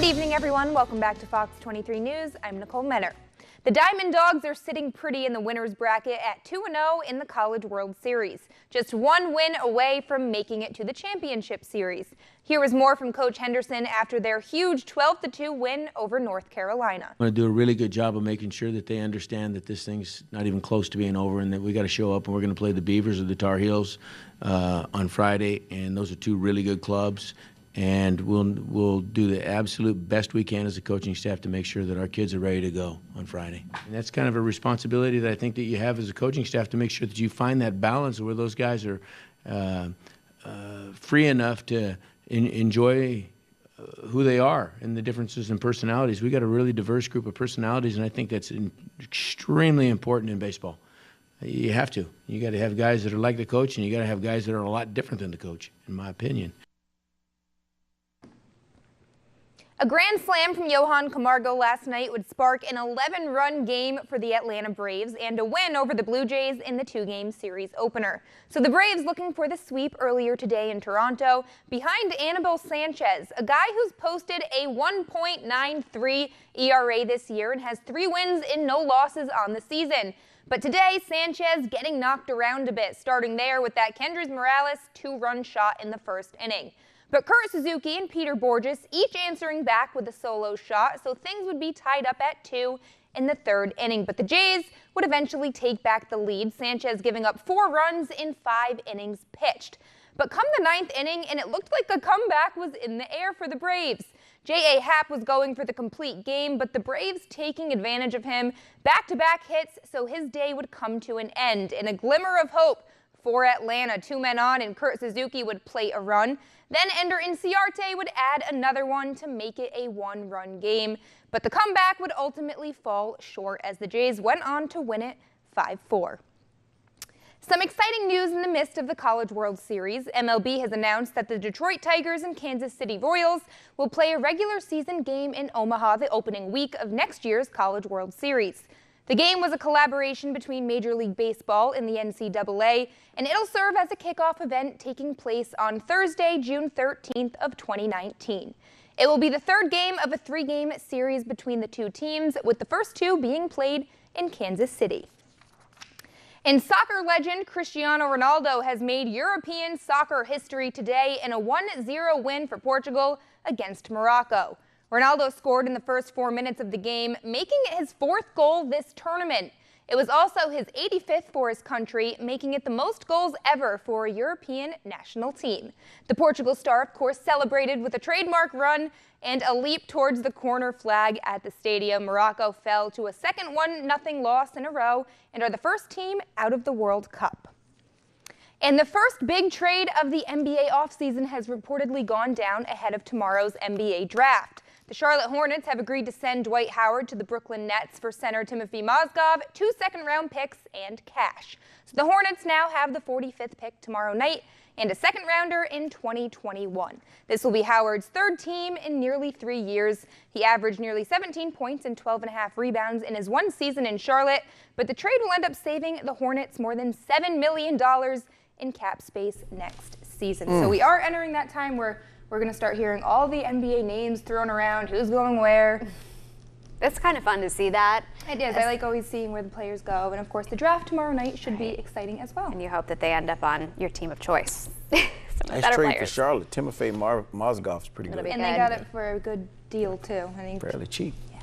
evening, everyone. Welcome back to Fox 23 News. I'm Nicole Menner. The Diamond Dogs are sitting pretty in the winner's bracket at 2-0 in the College World Series. Just one win away from making it to the championship series. Here was more from Coach Henderson after their huge 12-2 win over North Carolina. I'm going to do a really good job of making sure that they understand that this thing's not even close to being over and that we got to show up, and we're going to play the Beavers or the Tar Heels on Friday, and those are two really good clubs. And we'll do the absolute best we can as a coaching staff to make sure that our kids are ready to go on Friday. And that's kind of a responsibility that I think that you have as a coaching staff to make sure that you find that balance where those guys are free enough to enjoy who they are and the differences in personalities. We got a really diverse group of personalities, and I think that's extremely important in baseball. You have to. You got to have guys that are like the coach, and you got to have guys that are a lot different than the coach, in my opinion. A grand slam from Johan Camargo last night would spark an 11-run game for the Atlanta Braves and a win over the Blue Jays in the two-game series opener. So the Braves looking for the sweep earlier today in Toronto behind Anibal Sanchez, a guy who's posted a 1.93 ERA this year and has 3 wins and no losses on the season. But today, Sanchez getting knocked around a bit, starting there with that Kendrys Morales 2-run shot in the first inning. But Kurt Suzuki and Peter Bourjos each answering back with a solo shot, so things would be tied up at 2 in the third inning. But the Jays would eventually take back the lead, Sanchez giving up 4 runs in 5 innings pitched. But come the 9th inning, and it looked like a comeback was in the air for the Braves. J.A. Happ was going for the complete game, but the Braves taking advantage of him. Back-to-back hits, so his day would come to an end. And a glimmer of hope for Atlanta. 2 men on, and Kurt Suzuki would plate a run. Then Ender Inciarte would add another one to make it a 1-run game. But the comeback would ultimately fall short as the Jays went on to win it 5-4. Some exciting news in the midst of the College World Series. MLB has announced that the Detroit Tigers and Kansas City Royals will play a regular season game in Omaha the opening week of next year's College World Series. The game was a collaboration between Major League Baseball and the NCAA, and it'll serve as a kickoff event taking place on Thursday, June 13th of 2019. It will be the third game of a 3-game series between the two teams, with the first 2 being played in Kansas City. And soccer legend Cristiano Ronaldo has made European soccer history today in a 1-0 win for Portugal against Morocco. Ronaldo scored in the first 4 minutes of the game, making it his 4th goal this tournament. It was also his 85th for his country, making it the most goals ever for a European national team. The Portugal star, of course, celebrated with a trademark run and a leap towards the corner flag at the stadium. Morocco fell to a second 1-0 loss in a row and are the first team out of the World Cup. And the first big trade of the NBA offseason has reportedly gone down ahead of tomorrow's NBA draft. The Charlotte Hornets have agreed to send Dwight Howard to the Brooklyn Nets for center Timothy Mozgov, 2 second-round picks, and cash. So the Hornets now have the 45th pick tomorrow night and a second-rounder in 2021. This will be Howard's 3rd team in nearly 3 years. He averaged nearly 17 points and 12.5 rebounds in his 1 season in Charlotte, but the trade will end up saving the Hornets more than $7 million in cap space next season. So we are entering that time where we're going to start hearing all the NBA names thrown around, who's going where. It's kind of fun to see that. It is. I like always seeing where the players go. And, of course, the draft tomorrow night should be exciting as well. And you hope that they end up on your team of choice. Nice trade for Charlotte. Timothy Mozgov's pretty good. And they got it for a good deal, too. I think fairly cheap. Yeah.